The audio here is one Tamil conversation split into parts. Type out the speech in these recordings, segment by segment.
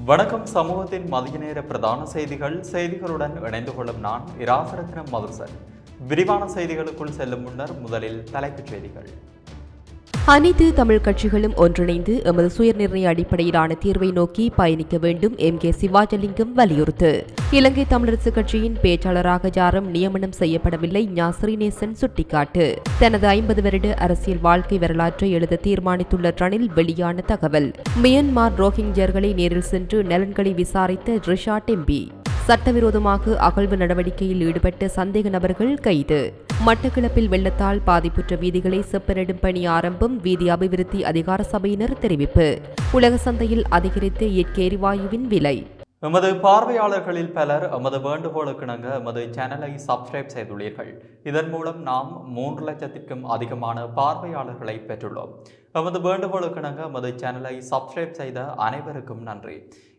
வணக்கம். சமூகத்தின் மதிய நேர பிரதான செய்திகளுடன் இணைந்து கொள்ளும் நான் இராசரத்னம் மதுசன். விரிவான செய்திகளுக்குள் செல்லும் முன்னர் முதலில் தலைப்புச் செய்திகள். அனைத்து தமிழ் கட்சிகளும் ஒன்றிணைந்து எமது சுயநிர்ணய அடிப்படையிலான தீர்வை நோக்கி பயணிக்க வேண்டும். MK சிவாஜலிங்கம் வலியுறுத்து. இலங்கை தமிழரசு கட்சியின் பேச்சாளராக யாரும் நியமனம் செய்யப்படவில்லை. ஞா ஸ்ரீநேசன் சுட்டிக்காட்டு. தனது 50 வருட அரசியல் வாழ்க்கை வரலாற்றை எழுத தீர்மானித்துள்ள ரணில் வெளியான தகவல். மியன்மார் ரோஹிங்கியர்களை நேரில் சென்று நலன்களை விசாரித்த ரிஷாட் MP. சட்டவிரோதமாக அகழ்வு நடவடிக்கையில் ஈடுபட்ட சந்தேக நபர்கள் கைது. மட்டக்களப்பில் வெள்ளத்தால் பாதிப்புற்ற வீதிகளை செப்பனிடும் பணி ஆரம்பம். வீதி அபிவிருத்தி அதிகார சபையினர் தெரிவிப்பு. உலக சந்தையில் அதிகரித்த இயற்கை எரிவாயுவின் விலை. எமது பார்வையாளர்களில் பலர் எமது வேண்டுகோளுக்கிணங்க எமது சேனலை சப்ஸ்கிரைப் செய்துள்ளீர்கள். இதன் மூலம் நாம் 3 லட்சத்திற்கும் அதிகமான பார்வையாளர்களை பெற்றுள்ளோம். எமது வேண்டுகோளுக்கிணங்க எமது சேனலை சப்ஸ்கிரைப் செய்த அனைவருக்கும் நன்றி.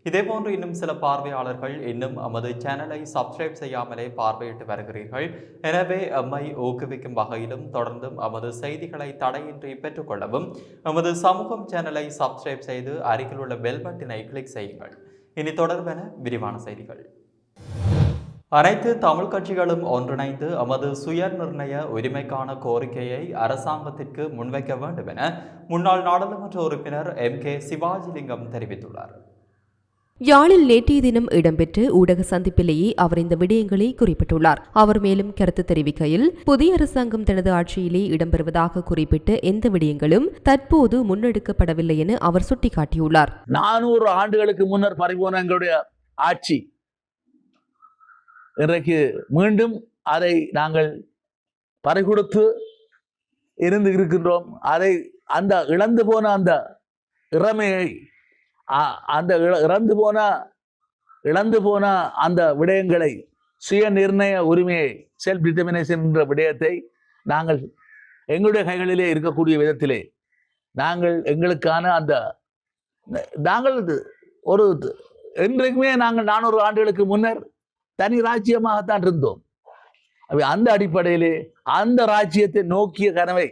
இதேபோன்று இன்னும் சில பார்வையாளர்கள் இன்னும் எமது சேனலை சப்ஸ்கிரைப் செய்யாமலே பார்வையிட்டு வருகிறீர்கள். எனவே எம்மை ஊக்குவிக்கும் வகையிலும் தொடர்ந்தும் எமது செய்திகளை தடையின்றி பெற்றுக்கொள்ளவும் எமது சமூகம் சேனலை சப்ஸ்கிரைப் செய்து அருகில் உள்ள பெல் பட்டனை கிளிக் செய்யுங்கள். இனி தொடர்பென விரிவான செய்திகள். அனைத்து தமிழ் கட்சிகளும் ஒன்றிணைந்து எமது சுய நிர்ணய உரிமைக்கான கோரிக்கையை அரசாங்கத்திற்கு முன்வைக்க வேண்டும் என முன்னாள் நாடாளுமன்ற உறுப்பினர் MK சிவாஜிலிங்கம் தெரிவித்துள்ளார். யாழில் நேற்றைய தினம் இடம்பெற்ற ஊடக சந்திப்பிலேயே அவர் இந்த விடயங்களை குறிப்பிட்டுள்ளார். அவர் மேலும் கருத்து தெரிவிக்கையில், புதிய அரசாங்கம் தனது ஆட்சியிலே இடம்பெறுவதாக குறிப்பிட்ட எந்த விடயங்களும் தற்போது முன்னெடுக்கப்படவில்லை என அவர் சுட்டிக்காட்டியுள்ளார். 400 ஆண்டுகளுக்கு முன்னர் பறிபோன எங்களுடைய ஆட்சி இன்றைக்கு மீண்டும் அதை நாங்கள் பறிகொடுத்து இருக்கின்றோம். அதை அந்த இழந்து போன அந்த இறமையை, அந்த இழந்து போன அந்த விடயங்களை, சுய நிர்ணய உரிமையை, செல்ஃப் டிட்டர்மினேஷன் என்ற விடயத்தை நாங்கள் எங்களுடைய கைகளிலே இருக்கக்கூடிய விதத்திலே நாங்கள் எங்களுக்கான அந்த நாங்கள் ஒரு என்றைக்குமே நாங்கள் 400 ஆண்டுகளுக்கு முன்னர் தனி ராஜ்யமாகத்தான் இருந்தோம். அந்த அடிப்படையிலே அந்த ராஜ்யத்தை நோக்கிய கனவை,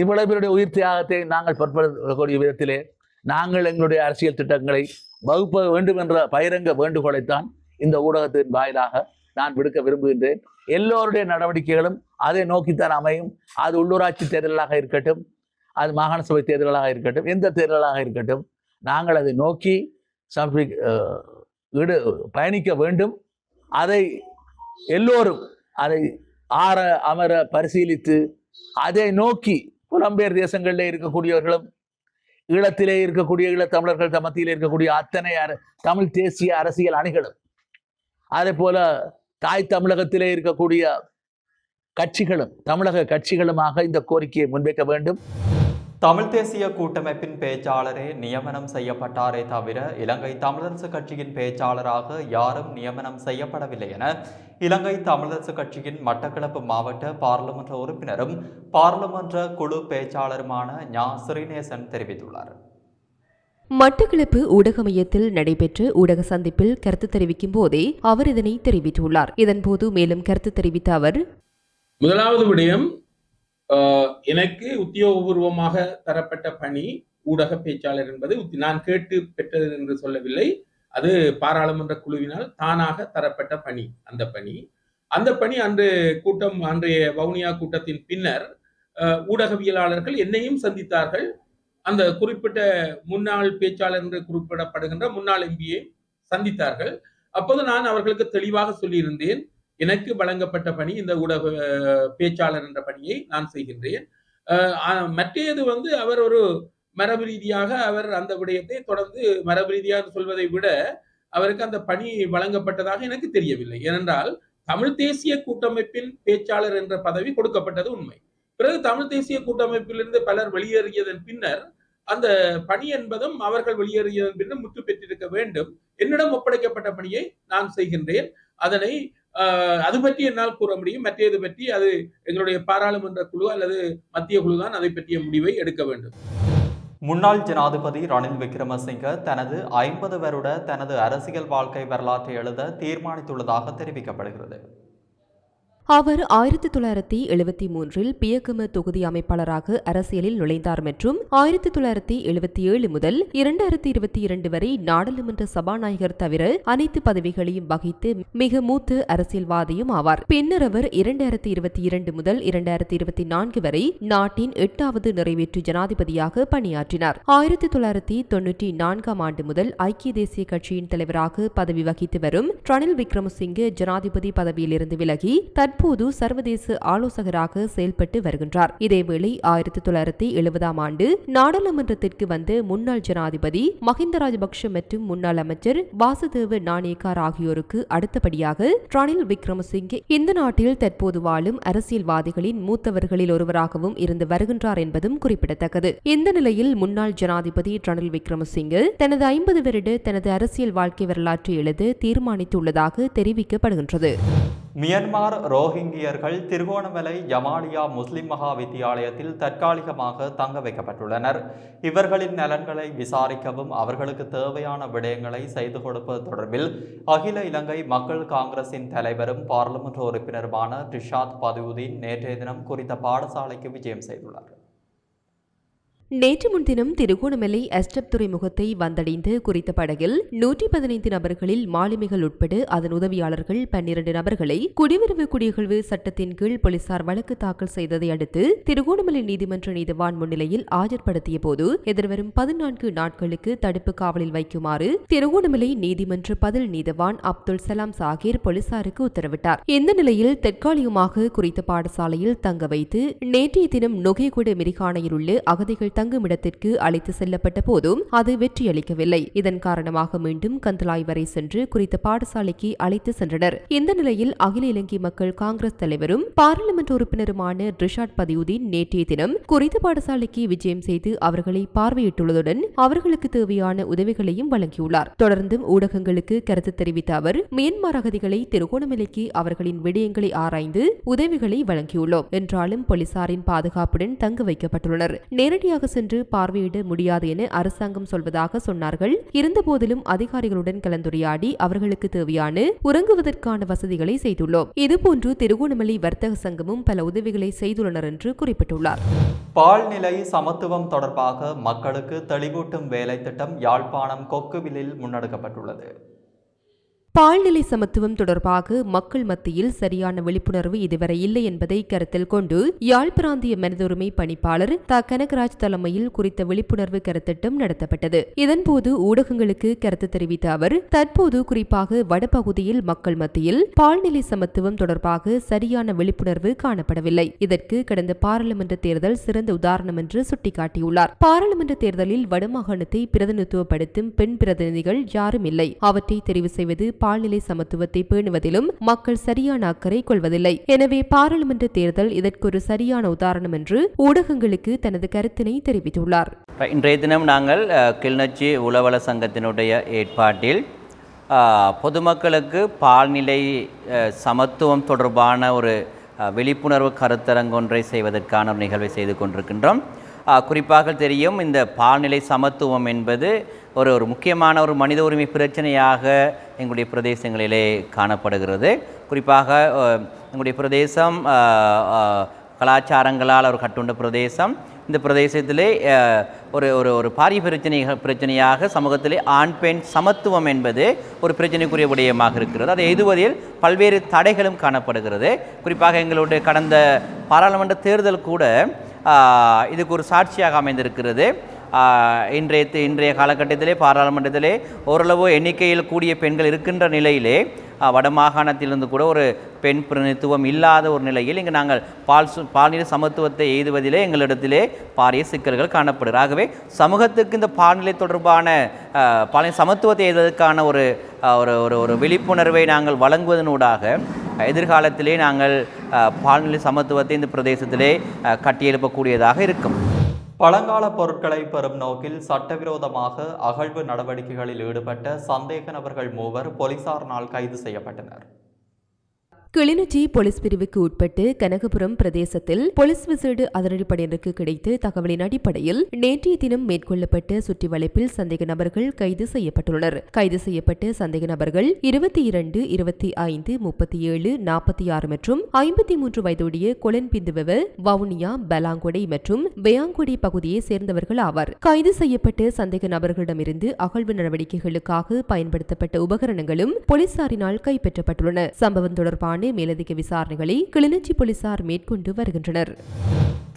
இவ்வளவு பேருடைய உயிர் தியாகத்தை நாங்கள் பற்படக்கூடிய விதத்திலே நாங்கள் எங்களுடைய அரசியல் திட்டங்களை வகுப்ப வேண்டும் என்ற பகிரங்க வேண்டுகோளைத்தான் இந்த ஊடகத்தின் வாயிலாக நான் விடுக்க விரும்புகின்றேன். எல்லோருடைய நடவடிக்கைகளும் அதை நோக்கித்தான் அமையும். அது உள்ளூராட்சி தேர்தலாக இருக்கட்டும், அது மாகாண சபை தேர்தலாக இருக்கட்டும், எந்த தேர்தலாக இருக்கட்டும், நாங்கள் அதை நோக்கி பயணிக்க வேண்டும். அதை எல்லோரும் அதை ஆற அமர பரிசீலித்து அதை நோக்கி புலம்பெயர் தேசங்களிலே இருக்கக்கூடியவர்களும், ஈழத்திலே இருக்கக்கூடிய ஈழத்தமிழர்கள் மத்தியில் இருக்கக்கூடிய அத்தனை தமிழ் தேசிய அரசியல் அணிகளும், அதே போல தாய் தமிழகத்திலே இருக்கக்கூடிய கட்சிகளும் தமிழக கட்சிகளுமாக இந்த கோரிக்கையை முன்வைக்க வேண்டும். தமிழ் தேசிய கூட்டமைப்பின் பேச்சாளரே நியமனம் செய்யப்பட்டாரே தவிர இலங்கை தமிழரசு கட்சியின் பேச்சாளராக யாரும் நியமனம் செய்யப்படவில்லை என இலங்கை தமிழரசு கட்சியின் மட்டக்களப்பு மாவட்ட பாராளுமன்ற உறுப்பினரும் பாராளுமன்ற குழு பேச்சாளருமான ஞா ஸ்ரீநேசன் தெரிவித்துள்ளார். மட்டக்களப்பு ஊடக மையத்தில் நடைபெற்ற ஊடக சந்திப்பில் கருத்து தெரிவிக்கும் போதே அவர் இதனை தெரிவித்துள்ளார். இதன்போது மேலும் கருத்து தெரிவித்த அவர், முதலாவது விடயம், எனக்கு உத்தியோகபூர்வமாக தரப்பட்ட பணி ஊடக பேச்சாளர் என்பது நான் கேட்டு பெற்றது என்று சொல்லவில்லை. அது பாராளுமன்ற குழுவினால் தானாக தரப்பட்ட பணி. அந்த பணி அன்றைய வவுனியா கூட்டத்தின் பின்னர் ஊடகவியலாளர்கள் என்னையும் சந்தித்தார்கள். அந்த குறிப்பிட்ட முன்னாள் பேச்சாளர் என்று குறிப்பிடப்படுகின்ற முன்னாள் MPயை சந்தித்தார்கள். அப்போது நான் அவர்களுக்கு தெளிவாக சொல்லியிருந்தேன், எனக்கு வழங்கப்பட்ட பணி இந்த ஊடக பேச்சாளர் என்ற பணியை நான் செய்கின்றேன். மற்றது அவர் ஒரு மரபு ரீதியாக அவர் அந்த விடயத்தை தொடர்ந்து மரபு ரீதியாக சொல்வதை விட அவருக்கு அந்த பணி வழங்கப்பட்டதாக எனக்கு தெரியவில்லை. ஏனென்றால் தமிழ் தேசிய கூட்டமைப்பின் பேச்சாளர் என்ற பதவி கொடுக்கப்பட்டது உண்மை. பிறகு தமிழ் தேசிய கூட்டமைப்பிலிருந்து பலர் வெளியேறியதன் பின்னர் அந்த பணி என்பதும் அவர்கள் வெளியேறியதன் பின்னர் முற்று பெற்றிருக்க வேண்டும். என்னிடம் ஒப்படைக்கப்பட்ட பணியை நான் செய்கின்றேன். அதனை அது பற்றி என்னால் கூற முடியும். மற்றது பற்றி அது எங்களுடைய பாராளுமன்ற குழு அல்லது மத்திய குழு தான் அதை பற்றிய முடிவை எடுக்க வேண்டும். முன்னாள் ஜனாதிபதி ரணில் விக்ரமசிங்க தனது 50 வருட தனது அரசியல் வாழ்க்கை வரலாற்றை எழுத தீர்மானித்துள்ளதாக தெரிவிக்கப்படுகிறது. அவர் 1973 பியக்கம தொகுதி அமைப்பாளராக அரசியலில் நுழைந்தார் மற்றும் 1977 முதல் 2022 வரை நாடாளுமன்ற சபாநாயகர் தவிர அனைத்து பதவிகளையும் வகித்து மிக மூத்த அரசியல்வாதியும் ஆவார். பின்னர் அவர் 2022 முதல் 2024 வரை நாட்டின் 8வது நிறைவேற்று ஜனாதிபதியாக பணியாற்றினார். 1994 ஆண்டு முதல் ஐக்கிய தேசிய கட்சியின் தலைவராக பதவி வகித்து வரும் ரணில் விக்ரமசிங்கே ஜனாதிபதி பதவியிலிருந்து விலகி தற்போது சர்வதேச ஆலோசகராக செயல்பட்டு வருகின்றார். இதேவேளை 1970 ஆண்டு நாடாளுமன்றத்திற்கு வந்த முன்னாள் ஜனாதிபதி மஹிந்த ராஜபக்ஷ மற்றும் முன்னாள் அமைச்சர் வாசுதேவ நாணயக்கார் ஆகியோருக்கு அடுத்தபடியாக ரணில் விக்ரமசிங்கே இந்த நாட்டில் தற்போது வாழும் அரசியல்வாதிகளின் மூத்தவர்களில் ஒருவராகவும் இருந்து வருகின்றார் என்பதும் குறிப்பிடத்தக்கது. இந்த நிலையில் முன்னாள் ஜனாதிபதி ரணில் விக்ரமசிங்கே தனது 50 வருட தனது அரசியல் வாழ்க்கை வரலாற்றை எழுத தீர்மானித்துள்ளதாக தெரிவிக்கப்படுகின்றது. மியன்மார் ரோஹிங்கியர்கள் திருகோணமலை ஜமாலியா முஸ்லிம் மகா வித்தியாலயத்தில் தற்காலிகமாக தங்க வைக்கப்பட்டுள்ளனர். இவர்களின் நலன்களை விசாரிக்கவும் அவர்களுக்கு தேவையான விடயங்களை செய்து கொடுப்பது தொடர்பில் அகில இலங்கை மக்கள் காங்கிரசின் தலைவரும் பாராளுமன்ற உறுப்பினருமான ரிஷாத் பதியுதீன் நேற்றைய தினம் குறித்த பாடசாலைக்கு விஜயம் செய்துள்ளார். நேற்று முன்தினம் திருகோணமலை எஸ்டப் துறைமுகத்தை வந்தடைந்து குறித்த படகில் 115 நபர்களில் மாலுமிகள் உட்பட அதன் உதவியாளர்கள் 12 நபர்களை குடிவரவு குடியகழ்வு சட்டத்தின் கீழ் போலீசார் வழக்கு தாக்கல் செய்ததை அடுத்து திருகோணமலை நீதிமன்ற நீதிவான் முன்னிலையில் ஆஜர்படுத்திய போது எதிர்வரும் 14 நாட்களுக்கு தடுப்பு காவலில் வைக்குமாறு திருகோணமலை நீதிமன்ற பதில் நீதிவான் அப்துல் சலாம் சாகிர் போலீசாருக்கு உத்தரவிட்டார். இந்த நிலையில் தற்காலிகமாக குறித்த பாடசாலையில் தங்க வைத்து நேற்றைய தினம் நொகேகுட மிரிகானையில் உள்ள அகதிகள் தங்குமிடத்திற்கு அழைத்து செல்லப்பட்ட போதும் அது வெற்றியளிக்கவில்லை. இதன் காரணமாக மீண்டும் கந்தலாய் வரை சென்று குறித்த பாடசாலைக்கு அழைத்து சென்றனர். இந்த நிலையில் அகில இலங்கை மக்கள் காங்கிரஸ் தலைவரும் பாராளுமன்ற உறுப்பினருமான ரிஷாட் பதியுதீன் நேற்றைய தினம் குறித்த பாடசாலைக்கு விஜயம் செய்து அவர்களை பார்வையிட்டுள்ளதுடன் அவர்களுக்கு தேவையான உதவிகளையும் வழங்கியுள்ளார். தொடர்ந்தும் ஊடகங்களுக்கு கருத்து தெரிவித்த அவர் மியன்மார் அகதிகளை திருகோணமலைக்கு அவர்களின் விடயங்களை ஆராய்ந்து உதவிகளை வழங்கியுள்ளோம் என்றாலும் போலீசாரின் பாதுகாப்புடன் தங்க வைக்கப்பட்டுள்ளனர். நேரடியாக சென்று பார்வையிட முடியாது என அரசாங்கம் சொல்வதாக சொன்னார்கள். இருந்தபோதிலும் அதிகாரிகளுடன் கலந்துரையாடி அவர்களுக்கு தேவையான உறங்குவதற்கான வசதிகளை செய்துள்ளோம். இதுபோன்று திருகோணமலை வர்த்தக சங்கமும் பல உதவிகளை செய்துள்ளனர் என்று குறிப்பிட்டுள்ளார். பால்நிலை சமத்துவம் தொடர்பாக மக்களுக்கு தெளிவூட்டும் வேலை திட்டம் யாழ்ப்பாணம் கொக்குவிலில் முன்னெடுக்கப்பட்டுள்ளது. பால்நிலை சமத்துவம் தொடர்பாக மக்கள் மத்தியில் சரியான விழிப்புணர்வு இதுவரை இல்லை என்பதை கருத்தில் கொண்டு யாழ் பிராந்திய மனித உரிமை பணிப்பாளர் த கனகராஜ் தலைமையில் குறித்த விழிப்புணர்வு கருத்திட்டம் நடத்தப்பட்டது. இதன்போது ஊடகங்களுக்கு கருத்து தெரிவித்த அவர் தற்போது குறிப்பாக வடபகுதியில் மக்கள் மத்தியில் பால்நிலை சமத்துவம் தொடர்பாக சரியான விழிப்புணர்வு காணப்படவில்லை. இதற்கு கடந்த பாராளுமன்ற தேர்தல் சிறந்த உதாரணம் என்று சுட்டிக்காட்டியுள்ளார். பாராளுமன்ற தேர்தலில் வடமாகாணத்தை பிரதிநிதித்துவப்படுத்தும் பெண் பிரதிநிதிகள் யாரும் இல்லை. அவற்றை தெரிவு செய்வது பால்நிலை சமத்துவத்தை பேணுவதிலும் மக்கள் சரியான அக்கறை கொள்வதில்லை. எனவே பாராளுமன்ற தேர்தல் இதற்கு ஒரு சரியான உதாரணம் என்று ஊடகங்களுக்கு தனது கருத்தினை தெரிவித்துள்ளார். இன்றைய தினம் நாங்கள் கிளிநொச்சி உளவள சங்கத்தினுடைய ஏற்பாட்டில் பொதுமக்களுக்கு பால்நிலை சமத்துவம் தொடர்பான ஒரு விழிப்புணர்வு கருத்தரங்கொன்றை செய்வதற்கான ஒரு நிகழ்வை செய்து கொண்டிருக்கின்றோம். குறிப்பாக தெரியும், இந்த பால்நிலை சமத்துவம் என்பது ஒரு முக்கியமான ஒரு மனித உரிமை பிரச்சனையாக எங்களுடைய பிரதேசங்களிலே காணப்படுகிறது. குறிப்பாக எங்களுடைய பிரதேசம் கலாச்சாரங்களால் ஒரு கட்டுண்ட பிரதேசம். இந்த பிரதேசத்திலே ஒரு பாரிய பிரச்சனையாக சமூகத்திலே ஆண் பெண் சமத்துவம் என்பது ஒரு பிரச்சனைக்குரிய விடயமாக இருக்கிறது. அதை எய்துவதில் பல்வேறு தடைகளும் காணப்படுகிறது. குறிப்பாக எங்களுடைய கடந்த பாராளுமன்ற தேர்தல் கூட இதுக்கு ஒரு சாட்சியாக அமைந்திருக்கிறது. இன்றைய காலகட்டத்திலே பாராளுமன்றத்திலே ஓரளவு எண்ணிக்கையில் கூடிய பெண்கள் இருக்கின்ற நிலையிலே வடமாகாணத்திலிருந்து கூட ஒரு பெண் பிரதிநிதித்துவம் இல்லாத ஒரு நிலையில் இங்கு நாங்கள் பால்நிலை சமத்துவத்தை எய்துவதிலே எங்களிடத்திலே பாரிய சிக்கல்கள் காணப்படுகிறது. ஆகவே சமூகத்துக்கு இந்த பால்நிலை தொடர்பான பால்நிலை சமத்துவத்தை எய்துவதற்கான ஒரு விழிப்புணர்வை நாங்கள் வழங்குவதனூடாக எதிர்காலத்திலே நாங்கள் பால்நிலை சமத்துவத்தை இந்த பிரதேசத்திலே கட்டியெழுப்பக்கூடியதாக இருக்கும். பழங்கால பொருட்களை பெறும் நோக்கில் சட்டவிரோதமாக அகழ்வு நடவடிக்கைகளில் ஈடுபட்ட சந்தேக நபர்கள் 3 போலீசாரினால் கைது செய்யப்பட்டனர். கிளிநொச்சி போலீஸ் பிரிவுக்கு உட்பட்டு கனகபுரம் பிரதேசத்தில் போலீஸ் விசேட அதிரடிப்படையினருக்கு கிடைத்த தகவலின் அடிப்படையில் நேற்றைய தினம் மேற்கொள்ளப்பட்ட சுற்றி வளைப்பில் சந்தேக நபர்கள் கைது செய்யப்பட்டுள்ளனர். கைது செய்யப்பட்ட சந்தேக நபர்கள் 22, 25, 37, 46 மற்றும் 53 வயதுடைய கொலன் பிந்துவெவ, வவுனியா, பலாங்கொடை மற்றும் பெயாங்குடி பகுதியை சேர்ந்தவர்கள் ஆவார். கைது செய்யப்பட்ட சந்தேக நபர்களிடமிருந்து அகழ்வு நடவடிக்கைகளுக்காக பயன்படுத்தப்பட்ட உபகரணங்களும் போலீசாரினால் கைப்பற்றப்பட்டுள்ளன. சம்பவம் தொடர்பான மேலதிக விசாரணைகளை கிளிநொச்சி போலீசார் மேற்கொண்டு வருகின்றனர்.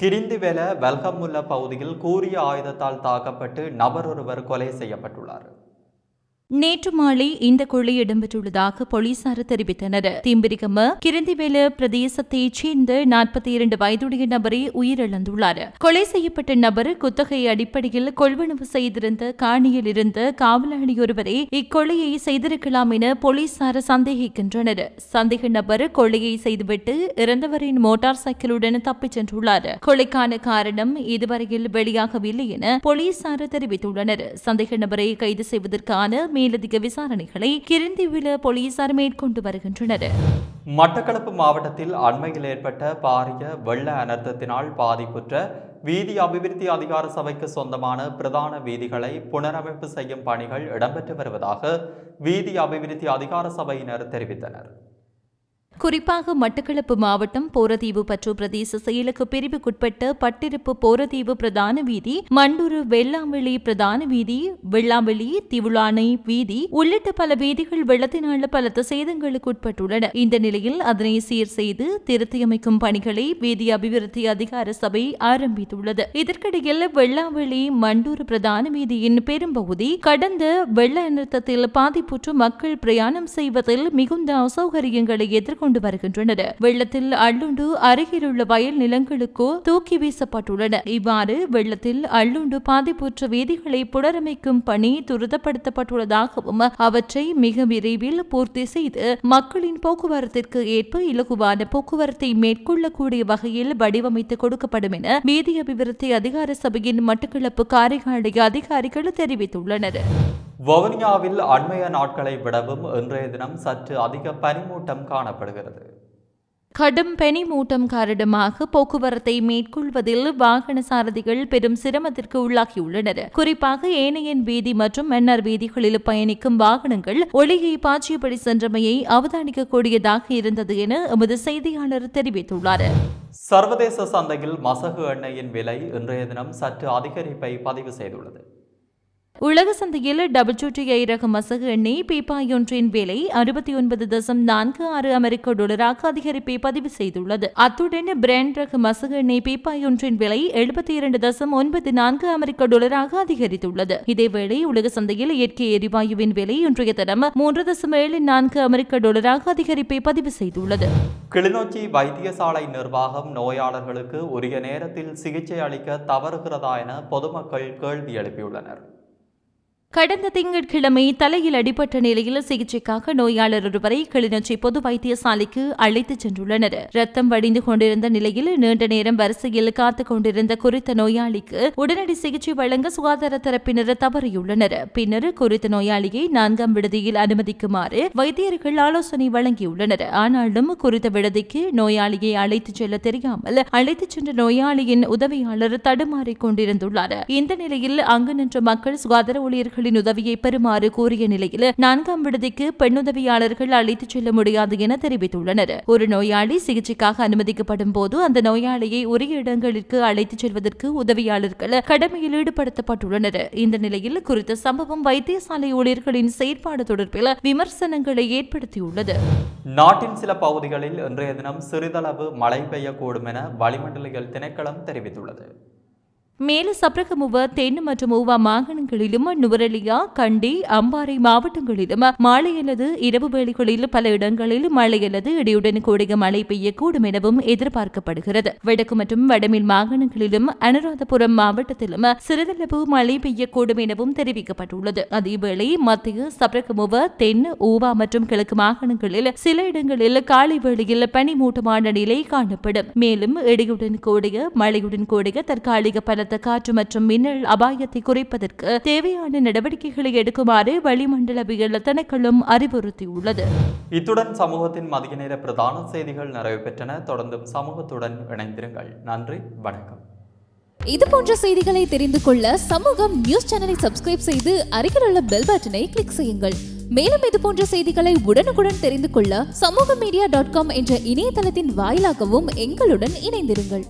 கிரிந்திவெல வெல்கமுல்ல பகுதியில் கூரிய ஆயுதத்தால் தாக்கப்பட்டு நபர் ஒருவர் கொலை செய்யப்பட்டுள்ளார். நேற்று மாலை இந்த கொள்ளை இடம்பெற்றுள்ளதாக போலீசார் தெரிவித்தனர். திம்பிரிகம கிரிந்திவேல பிரதேசத்தைச் சேர்ந்த 42 வயதுடைய நபரை உயிரிழந்துள்ளார். கொலை செய்யப்பட்ட நபர் குத்தகை அடிப்படையில் கொள்வனவு செய்திருந்த காணியில் இருந்த காவலாளி ஒருவரை இக்கொள்ளையை செய்திருக்கலாம் என போலீசார் சந்தேகிக்கின்றனர். சந்தேக நபர் கொள்ளையை செய்துவிட்டு இறந்தவரின் மோட்டார் சைக்கிளுடன் தப்பிச் சென்றுள்ளார். கொலைக்கான காரணம் இதுவரையில் வெளியாகவில்லை என போலீசார் தெரிவித்துள்ளனர். சந்தேக நபரை கைது செய்வதற்கான மேலதிக விசாரணைகளை கிரிந்திவில போலீசார் மேற்கொண்டு வருகின்றனர். மட்டக்களப்பு மாவட்டத்தில் அண்மையில் ஏற்பட்ட பாரிய வெள்ள அனர்த்தத்தினால் பாதிப்புற்ற வீதி அபிவிருத்தி அதிகார சபைக்கு சொந்தமான பிரதான வீதிகளை புனரமைப்பு செய்யும் பணிகள் இடம்பெற்று வருவதாக வீதி அபிவிருத்தி அதிகார சபையினர் தெரிவித்தனர். குறிப்பாக மட்டக்களப்பு மாவட்டம் போரதீவு பற்று பிரதேச செயலக பிரிவுக்குட்பட்ட பட்டிருப்பு போரதீவு பிரதான வீதி, மண்டூரு வெள்ளாவெளி பிரதான வீதி, வெள்ளாவெளி திவுளானை வீதி உள்ளிட்ட பல வீதிகள் வெள்ளத்தினால் பலத்த சேதங்களுக்கு உட்பட்டுள்ளன. இந்த நிலையில் அதனை சீர் செய்து திருத்தியமைக்கும் பணிகளை வீதி அபிவிருத்தி அதிகார சபை ஆரம்பித்துள்ளது. இதற்கிடையில் வெள்ளாவெளி மண்டூரு பிரதான வீதியின் பெரும்பகுதி கடந்த வெள்ள அனர்த்தத்தில் பாதிப்புற்று மக்கள் பிரயாணம் செய்வதில் மிகுந்த அசௌகரியங்களை எதிர்கொண்டு வருகின்றனர். வெள்ளத்தில் அள்ளுண்டு அருகிலுள்ள வயல் நிலங்களுக்கோ தூக்கி வீசப்பட்டுள்ளன. இவ்வாறு வெள்ளத்தில் அள்ளுண்டு பாதிப்புற்ற வீதிகளை புனரமைக்கும் பணி துரிதப்படுத்தப்பட்டுள்ளதாகவும் அவற்றை மிக விரைவில் பூர்த்தி செய்து மக்களின் போக்குவரத்திற்கு ஏற்ப இலகுவான போக்குவரத்தை மேற்கொள்ளக்கூடிய வகையில் வடிவமைத்து கொடுக்கப்படும் என வீதி அபிவிருத்தி அதிகார சபையின் மட்டக்களப்பு காரிகாலை அதிகாரிகள் தெரிவித்துள்ளனர். வவுனியாவில் அண்மைய நாட்களை விடவும் இன்றைய தினம் சற்று அதிக பனிமூட்டம் காணப்படுகிறது. கடும் பனிமூட்டம் காரணமாக போக்குவரத்தை மேற்கொள்வதில் வாகன சாரதிகள் பெரும் சிரமத்திற்கு உள்ளாகியுள்ளனர். குறிப்பாக ஏனையன் வீதி மற்றும் மன்னர் வீதிகளில் பயணிக்கும் வாகனங்கள் ஒளியை பாய்ச்சியபடி சென்றமையை அவதானிக்கக்கூடியதாக இருந்தது என எமது செய்தியாளர் தெரிவித்துள்ளார். சர்வதேச சந்தையில் மசகு எண்ணெயின் விலை இன்றைய தினம் சற்று அதிகரிப்பை பதிவு செய்துள்ளது. உலக சந்தையில் WTI ரக மசகு எண்ணெய் பீப்பாயொன்றின் விலை 69.46 அமெரிக்க டாலராக அதிகரிப்பை பதிவு செய்துள்ளது. அத்துடன் பிராண்ட் ரக மசகு எண்ணெய் பீப்பாயொன்றின் விலை 72.94 அமெரிக்க டாலராக அதிகரித்துள்ளது. இதேவேளை உலக சந்தையில் இயற்கை எரிவாயுவின் விலை இன்றைய தினம் 3.74 அமெரிக்க டாலராக அதிகரிப்பை பதிவு செய்துள்ளது. கிளிநொச்சி வைத்தியசாலை நிர்வாகம் நோயாளர்களுக்கு உரிய நேரத்தில் சிகிச்சை அளிக்க தவறுகிறதா என பொதுமக்கள் கேள்வி எழுப்பியுள்ளனர். கடந்த திங்கட்கிழமை தலையில் அடிபட்ட நிலையில் சிகிச்சைக்காக நோயாளர் ஒருவரை கிளிநொச்சி பொது வைத்தியசாலைக்கு அழைத்துச் சென்றுள்ளனர். ரத்தம் வடிந்து கொண்டிருந்த நிலையில் நீண்ட நேரம் வரிசையில் காத்துக் கொண்டிருந்த குறித்த நோயாளிக்கு உடனடி சிகிச்சை வழங்க சுகாதார தரப்பினர் தவறியுள்ளனர். பின்னர் குறித்த நோயாளியை 4ஆம் விடுதியில் அனுமதிக்குமாறு வைத்தியர்கள் ஆலோசனை வழங்கியுள்ளனர். ஆனாலும் குறித்த விடுதிக்கு நோயாளியை அழைத்துச் செல்ல தெரியாமல் அழைத்துச் சென்ற நோயாளியின் உதவியாளர் தடுமாறிக் கொண்டிருந்துள்ளார். இந்த நிலையில் அங்கு நின்ற மக்கள் சுகாதார ஊழியர்கள் உதவியை பெறுமாறு கூறிய நிலையில் 4ஆம் விடுதிக்கு பெண்ணுதவியாளர்கள் அழைத்துச் செல்ல முடியாது என தெரிவித்துள்ளனர். ஒரு நோயாளி சிகிச்சைக்காக அனுமதிக்கப்படும் போது அந்த நோயாளியை உரிய இடங்களுக்கு அழைத்துச் செல்வதற்கு உதவியாளர்கள் கடமையில் ஈடுபடுத்தப்பட்டுள்ளனர். இந்த நிலையில் குறித்த சம்பவம் வைத்தியசாலை ஊழியர்களின் செயற்பாடு தொடர்பில் விமர்சனங்களை ஏற்படுத்தியுள்ளது. நாட்டின் சில பகுதிகளில் இன்றைய தினம் சிறிதளவு மழை பெய்யக்கூடும் என வளிமண்டலியல் திணைக்களம் தெரிவித்துள்ளது. மேல சப்ரகமுவ தென் மற்றும் ஊவா மாகாணங்களிலும் நுவரெலியா கண்டி அம்பாறை மாவட்டங்களிலும் மாலை அல்லது இரவு வேளைகளில் பல இடங்களில் மழை அல்லது இடியுடன் கூடிய மழை பெய்யக்கூடும் எனவும் எதிர்பார்க்கப்படுகிறது. வடக்கு மற்றும் வடமேல் மாகாணங்களிலும் அனுராதபுரம் மாவட்டத்திலும் சிறிதளவு மழை பெய்யக்கூடும் எனவும் தெரிவிக்கப்பட்டுள்ளது. அதேவேளை மத்திய சப்ரகமுவ தென் ஊவா மற்றும் கிழக்கு மாகாணங்களில் சில இடங்களில் காலை வேளையில் பனிமூட்டமான நிலை காணப்படும். மேலும் இடியுடன் கூடிய மழையுடன் கூடிய தற்காலிக பலத்த பலத்த காற்று மற்றும் மின்னல் அபாயத்தை குறைப்பதற்கு தேவையான நடவடிக்கைகளை எடுக்குமாறு வளிமண்டலவியல் திணைக்களம் அறிவுறுத்தியுள்ளது. இத்துடன் சமூகத்தின் மதிய நேர பிரதான செய்திகள் நிறைவு பெற்றன. தொடர்ந்தும் சமூகத்துடன் இணைந்திருங்கள். நன்றி, வணக்கம். இது போன்ற செய்திகளை தெரிந்து கொள்ள சமூகம் நியூஸ் சேனலை சப்ஸ்கிரைப் செய்து அருகில் உள்ள பெல் பட்டனை கிளிக் செய்யுங்கள். மேலும் இது போன்ற செய்திகளை உடனுக்குடன் தெரிந்து கொள்ள சமூகமீடியா.com என்ற இணையதளத்தின் வாயிலாகவும் எங்களுடன் இணைந்திருங்கள்.